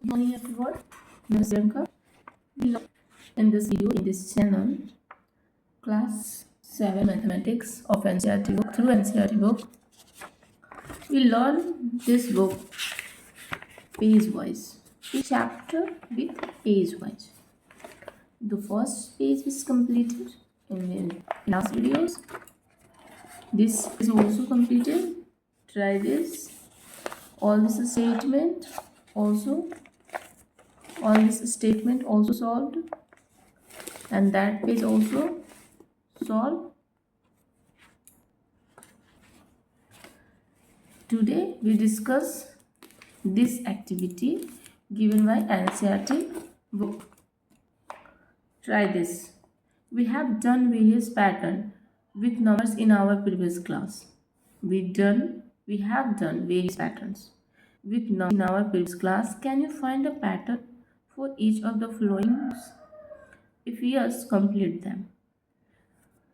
Good morning everyone. This is Priyanka. We learn in this video, in this channel, class 7 mathematics of Ncert book through Ncert book. We learn this book page wise, each chapter with page wise. The first page is completed in last videos. This is also completed. Try this. All this statement also solved, and that page also solved. Today we discuss this activity given by Ncert book. Try this. We have done various patterns with numbers in our previous class. We have done various patterns with numbers in our previous class. Can you find a pattern for each of the following? If yes, complete them.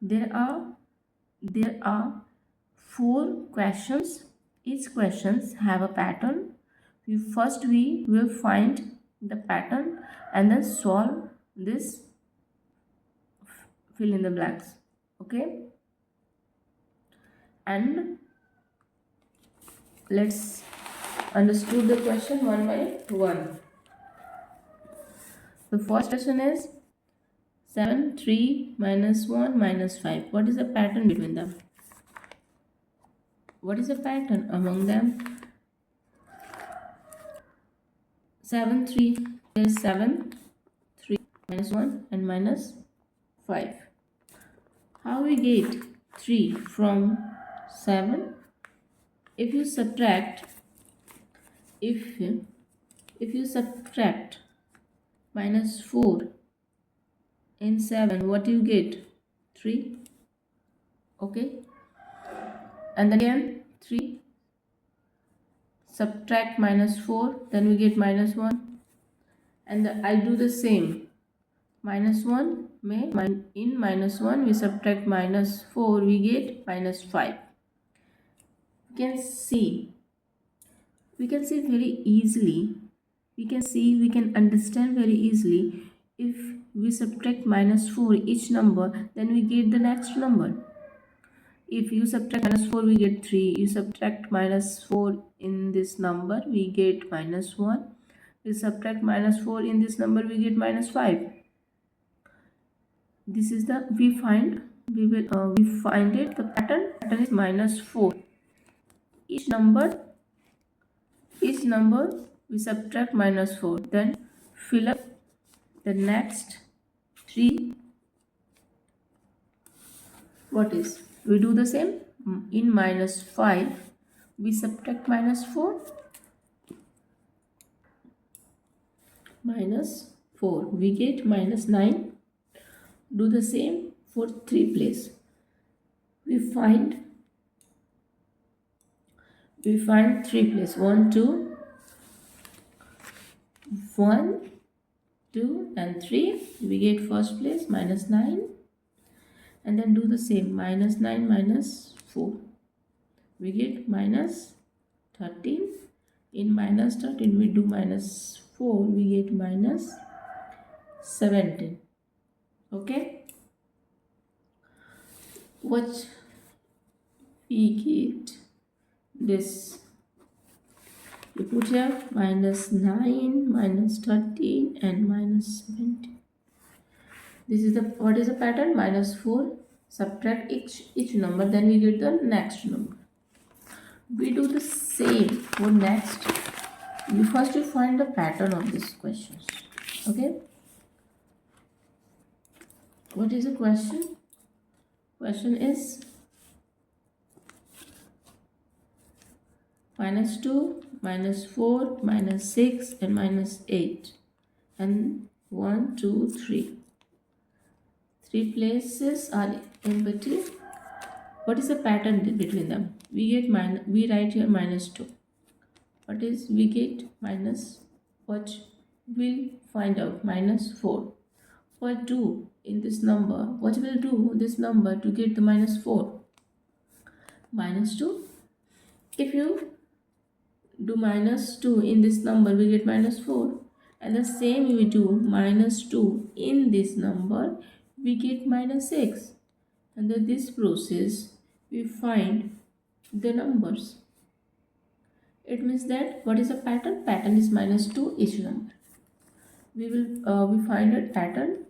There are 4 questions. Each questions have a pattern. First we will find the pattern and then solve this, fill in the blanks. Okay, and let's understand the question one by one. The first question is 7, 3, minus 1, minus 5. What is the pattern between them? What is the pattern among them? 7, 3. There is 7, 3, minus 1 and minus 5. How we get 3 from 7? If you subtract minus 4 in 7, what you get? 3. Okay, and then again 3, subtract minus 4, then we get minus 1, and I do the same. Minus 1 in minus 1 we subtract minus 4, we get minus 5. We can see very easily, we can understand very easily. If we subtract minus 4 each number, then we get the next number. If you subtract minus 4, we get 3. You subtract minus 4 in this number, we get minus 1. We subtract minus 4 in this number, we get minus 5. This is the we find it. The pattern is minus 4. Each number we subtract minus 4, then fill up the next 3. What is, we do the same. In minus 5 we subtract minus 4, we get minus 9. Do the same for 3 place. We find 3 place. 1, 2, and 3. We get first place minus 9, and then do the same. Minus 9 minus 4, we get minus 13. In minus 13 we do minus 4, we get minus 17. Okay, what we get this, we put here minus 9, minus 13 and minus 17. This is the, what is the pattern? Minus 4, subtract each number, then we get the next number. We do the same for next. We first find the pattern of these questions. Okay, what is the question? Question is minus 2, minus 4, minus 6 and minus 8, and 1, 2, 3. 3 places are empty. What is the pattern between them? We get we write here minus 2. What is, we get minus, what we'll find out, minus 4. What do in this number, what will do this number to get the minus 4? Minus 2. If you do minus 2 in this number, we get minus 4. And the same we do minus 2 in this number, we get minus 6. Under this process, we find the numbers. It means that what is a pattern? Pattern is minus 2 each number. We find a pattern.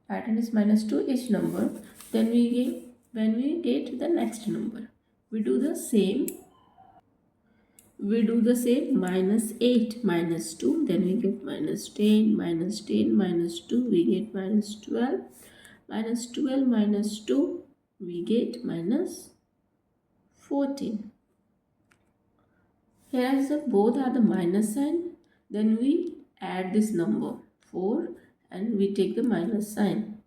Pattern is minus 2 each number. Then when we get the next number, we do the same. Minus 8 minus 2, then we get minus 10 minus 10 minus 2, we get minus 12 minus 12 minus 2, we get minus 14. Here as both are the minus sign, then we add this number 4 and we take the minus sign.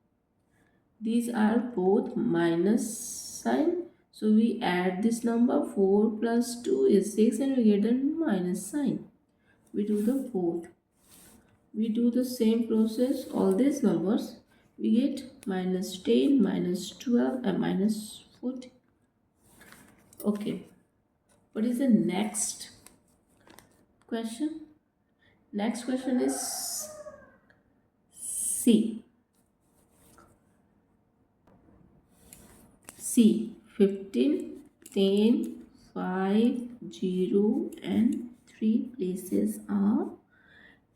These are both minus sign, so we add this number. 4 plus 2 is 6 and we get the minus sign. We do the both. We do the same process, all these numbers. We get minus 10, minus 12 and minus 14. Okay. What is the next question? Next question is C. C. 15, 10, 5, 0 and 3 places are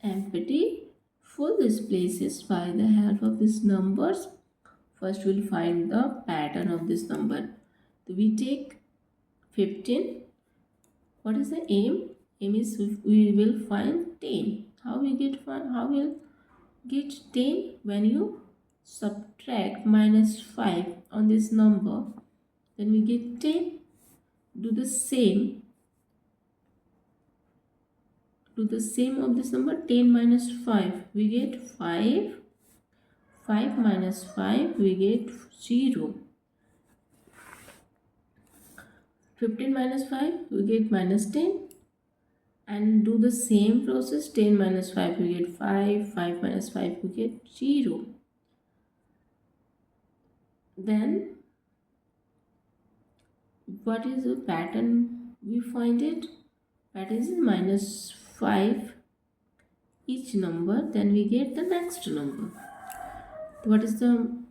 empty. Fill these places by the help of these numbers. First we'll find the pattern of this number. So we take 15. What is the aim? Aim is we will find 10. How we'll get 10? When you subtract minus 5 on this number, then we get 10. Do the same of this number. 10 minus 5, we get 5. 5 minus 5, we get 0. 15 minus 5, we get minus 10. And do the same process. 10 minus 5, we get 5. 5 minus 5, we get 0. Then what is the pattern? We find it. Pattern is minus 5 each number. Then we get the next number. What is the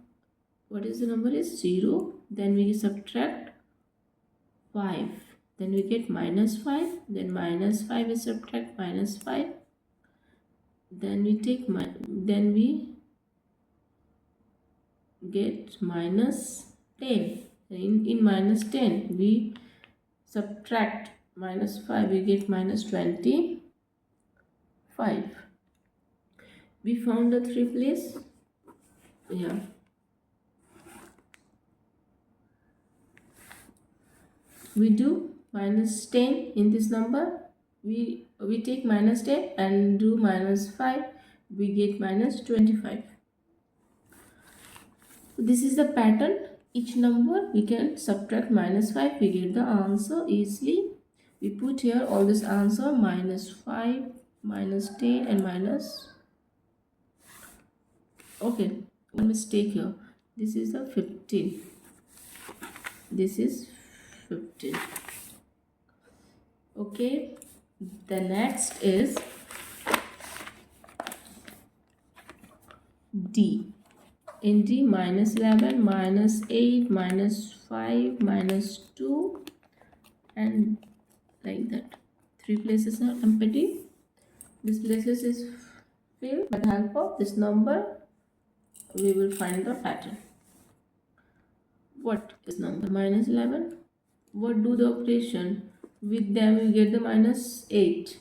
number is 0. Then we subtract 5. Then we get minus 5. Then minus 5 is subtract minus 5. Then we get minus 10. In minus 10 we subtract minus 5, we get minus 25. We found the 3 place. Yeah. We do minus 10 in this number. We take minus 10 and do minus 5. We get minus 25. This is the pattern. Each number we can subtract minus 5. We get the answer easily. We put here all this answer: minus 5, minus 10 and minus. Okay, one mistake here. This is the 15. This is 15. Okay, the next is D. In D, minus 11, minus 8, minus 5, minus 2 and like that. 3 places are empty. This places is filled. With the help of this number, we will find the pattern. What is number? Minus 11. What do the operation? With them we get the minus 8.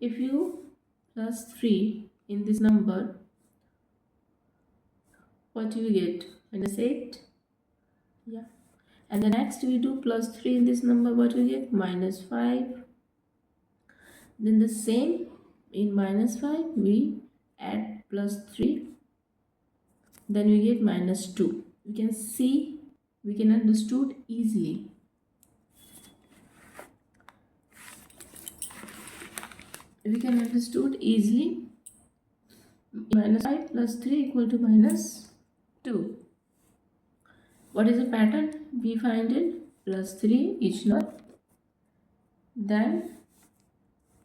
If you plus 3 in this number, what do you get? Minus 8. Yeah. And the next we do plus 3 in this number, what we get? Minus 5. Then the same in minus 5 we add plus 3. Then we get minus 2. We can see, we can understood easily. We can understood easily. Minus 5 plus 3 equal to minus 2. What is the pattern? We find it plus 3 each number. Then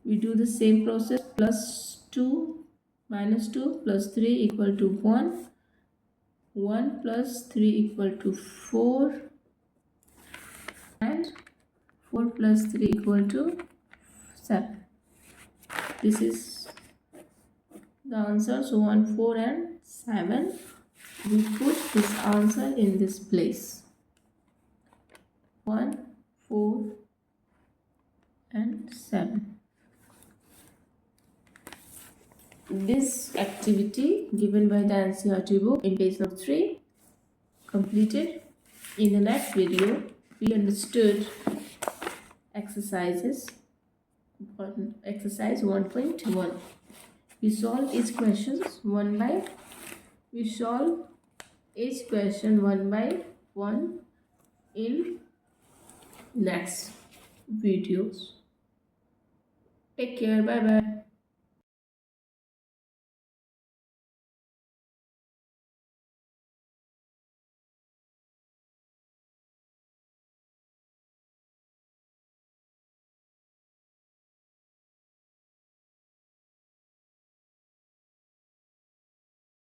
we do the same process. Plus 2 minus 2 plus 3 equal to 1. 1 plus 3 equal to 4. And 4 plus 3 equal to 7. This is the answer. So 1, 4 and 7. We put this answer in this place. 1, 4 and 7. This activity given by the Ncert book in page number 3 completed. In the next video, we understood exercise 1.1. We solve each question one by one in next videos. Take care. Bye bye.